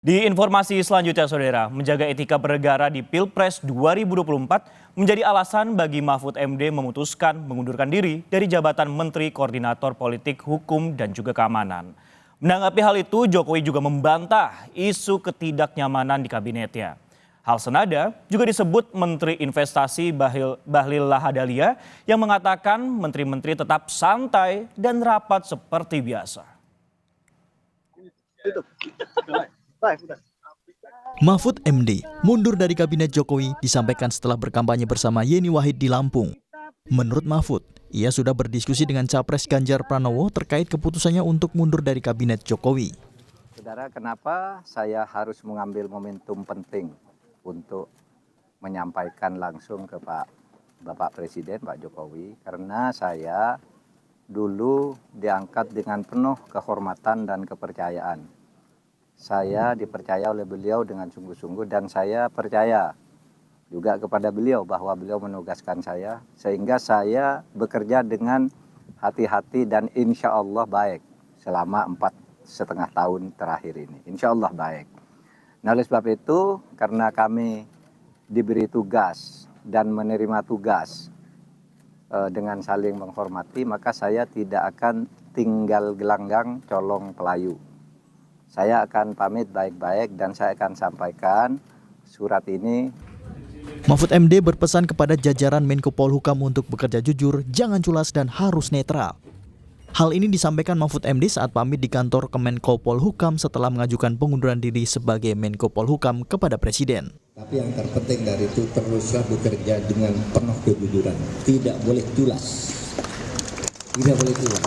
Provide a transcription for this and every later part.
Di informasi selanjutnya, Saudara, menjaga etika bernegara di Pilpres 2024 menjadi alasan bagi Mahfud MD memutuskan mengundurkan diri dari jabatan Menteri Koordinator Politik, Hukum, dan juga Keamanan. Menanggapi hal itu, Jokowi juga membantah isu ketidaknyamanan di kabinetnya. Hal senada juga disebut Menteri Investasi Bahlil Lahadalia yang mengatakan menteri-menteri tetap santai dan rapat seperti biasa. Mahfud MD mundur dari kabinet Jokowi disampaikan setelah berkampanye bersama Yeni Wahid di Lampung. Menurut Mahfud, ia sudah berdiskusi dengan Capres Ganjar Pranowo terkait keputusannya untuk mundur dari kabinet Jokowi. Saudara, kenapa saya harus mengambil momentum penting untuk menyampaikan langsung ke Bapak Presiden, Pak Jokowi? Karena saya dulu diangkat dengan penuh kehormatan dan kepercayaan. Saya dipercaya oleh beliau dengan sungguh-sungguh dan saya percaya juga kepada beliau bahwa beliau menugaskan saya sehingga saya bekerja dengan hati-hati dan insya Allah baik selama 4,5 tahun terakhir ini. Insya Allah baik. Nah, oleh sebab itu karena kami diberi tugas dan menerima tugas dengan saling menghormati, maka saya tidak akan tinggal gelanggang colong pelayu. Saya akan pamit baik-baik dan saya akan sampaikan surat ini. Mahfud MD berpesan kepada jajaran Menko Polhukam untuk bekerja jujur, jangan culas dan harus netral. Hal ini disampaikan Mahfud MD saat pamit di kantor Kemenko Polhukam setelah mengajukan pengunduran diri sebagai Menko Polhukam kepada Presiden. Tapi yang terpenting dari itu teruslah bekerja dengan penuh kejujuran, tidak boleh culas, tidak boleh culas.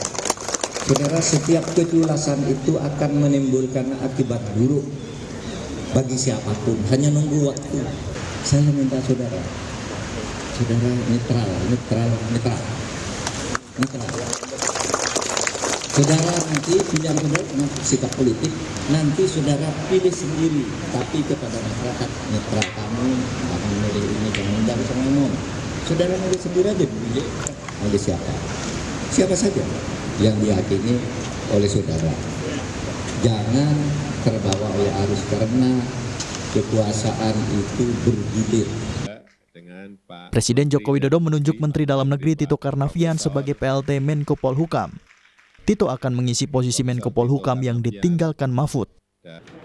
Saudara, setiap keculasan itu akan menimbulkan akibat buruk bagi siapapun. Hanya nunggu waktu. Saya minta saudara netral. Saudara nanti pilihan saudara sikap politik, nanti saudara pilih sendiri. Tapi kepada masyarakat netral, kamu jangan milih ini, jangan sama ngomong. Saudara milih sendiri aja, milih siapa saja yang diyakini oleh saudara. Jangan terbawa oleh arus karena kekuasaan itu bergilir. Presiden Joko Widodo menunjuk Menteri Dalam Negeri Tito Karnavian sebagai PLT Menko Polhukam. Tito akan mengisi posisi Menko Polhukam yang ditinggalkan Mahfud.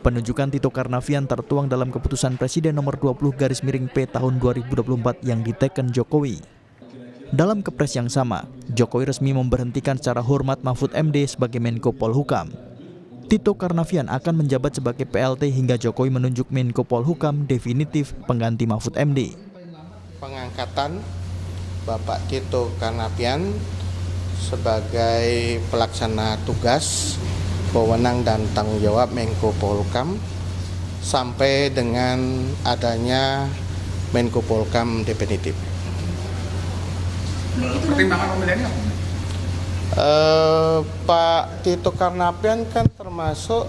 Penunjukan Tito Karnavian tertuang dalam keputusan Presiden nomor 20/P tahun 2024 yang diteken Jokowi. Dalam kepres yang sama, Jokowi resmi memberhentikan secara hormat Mahfud MD sebagai Menko Polhukam. Tito Karnavian akan menjabat sebagai PLT hingga Jokowi menunjuk Menko Polhukam definitif pengganti Mahfud MD. Pengangkatan Bapak Tito Karnavian sebagai pelaksana tugas, wewenang dan tanggung jawab Menko Polhukam sampai dengan adanya Menko Polhukam definitif. Pertimbangan pemilihannya apa? Pak Tito Karnavian kan termasuk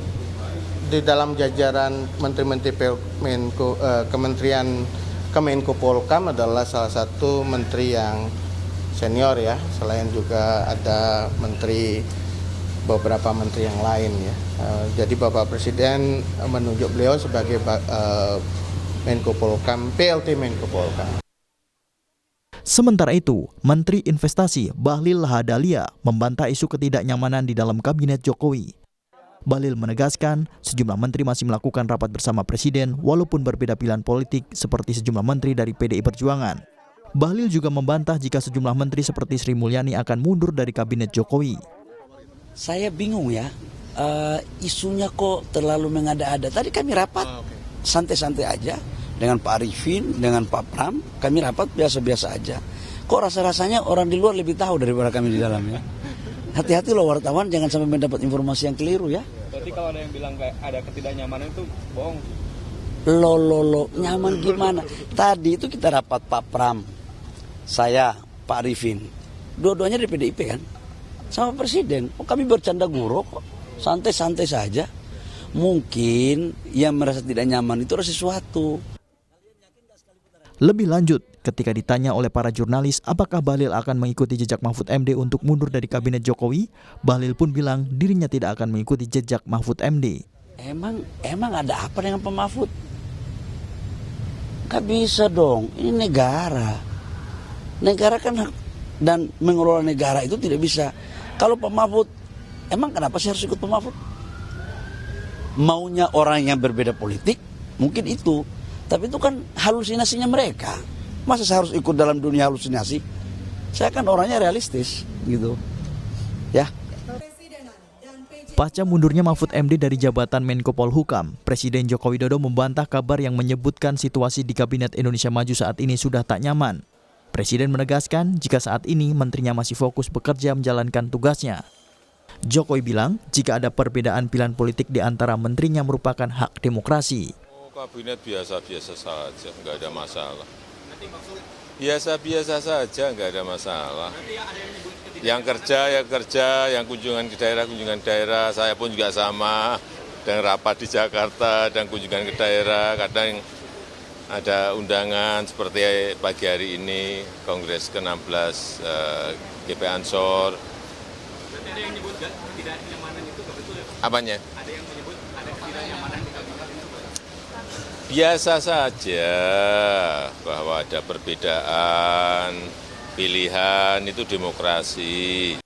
di dalam jajaran menteri-menteri Kementerian Kemenko Polhukam, adalah salah satu menteri yang senior ya. Selain juga ada beberapa menteri yang lain ya. Jadi Bapak Presiden menunjuk beliau sebagai Menko Polhukam, PLT Menko Polhukam. Sementara itu, Menteri Investasi Bahlil Lahadalia membantah isu ketidaknyamanan di dalam kabinet Jokowi. Bahlil menegaskan sejumlah menteri masih melakukan rapat bersama Presiden walaupun berbeda pilihan politik seperti sejumlah menteri dari PDI Perjuangan. Bahlil juga membantah jika sejumlah menteri seperti Sri Mulyani akan mundur dari kabinet Jokowi. Saya bingung ya, isunya kok terlalu mengada-ada. Tadi kami rapat santai-santai aja. Dengan Pak Arifin, dengan Pak Pram, kami rapat biasa-biasa aja. Kok rasa-rasanya orang di luar lebih tahu daripada kami di dalamnya. Hati-hati loh wartawan, jangan sampai mendapat informasi yang keliru ya. Berarti kalau ada yang bilang kayak ada ketidaknyamanan itu bohong. Lo, nyaman gimana? Tadi itu kita rapat Pak Pram, saya, Pak Arifin. Dua-duanya dari PDIP kan? Sama Presiden. Kami bercanda gurau kok, santai-santai saja. Mungkin yang merasa tidak nyaman itu ada sesuatu. Lebih lanjut, ketika ditanya oleh para jurnalis apakah Bahlil akan mengikuti jejak Mahfud MD untuk mundur dari kabinet Jokowi, Bahlil pun bilang dirinya tidak akan mengikuti jejak Mahfud MD. Emang ada apa dengan Pak Mahfud? Gak bisa dong, ini negara. Negara kan dan mengelola negara itu tidak bisa. Kalau Pak Mahfud, emang kenapa sih harus ikut Pak Mahfud? Maunya orang yang berbeda politik, mungkin itu. Tapi itu kan halusinasinya mereka. Masa saya harus ikut dalam dunia halusinasi? Saya kan orangnya realistis, gitu. Ya. Pasca mundurnya Mahfud MD dari jabatan Menko Polhukam, Presiden Joko Widodo membantah kabar yang menyebutkan situasi di Kabinet Indonesia Maju saat ini sudah tak nyaman. Presiden menegaskan jika saat ini menterinya masih fokus bekerja menjalankan tugasnya. Jokowi bilang jika ada perbedaan pilihan politik di antara menterinya merupakan hak demokrasi. Kabinet biasa-biasa saja, nggak ada masalah. Biasa-biasa saja, nggak ada masalah. Yang kerja, yang kunjungan ke daerah, saya pun juga sama. Dan rapat di Jakarta, dan kunjungan ke daerah, kadang ada undangan seperti pagi hari ini, Kongres ke-16 GP Ansor. Ada yang menyebut ketidaknyamanan itu betul ya? Apanya? Ada yang menyebut ada ketidaknyamanan di kabinet itu betul? Biasa saja bahwa ada perbedaan pilihan, itu demokrasi.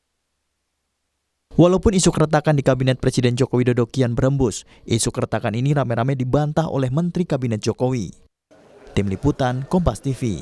Walaupun isu keretakan di Kabinet Presiden Joko Widodo kian berembus, isu keretakan ini rame-rame dibantah oleh Menteri Kabinet Jokowi. Tim Liputan, Kompas TV.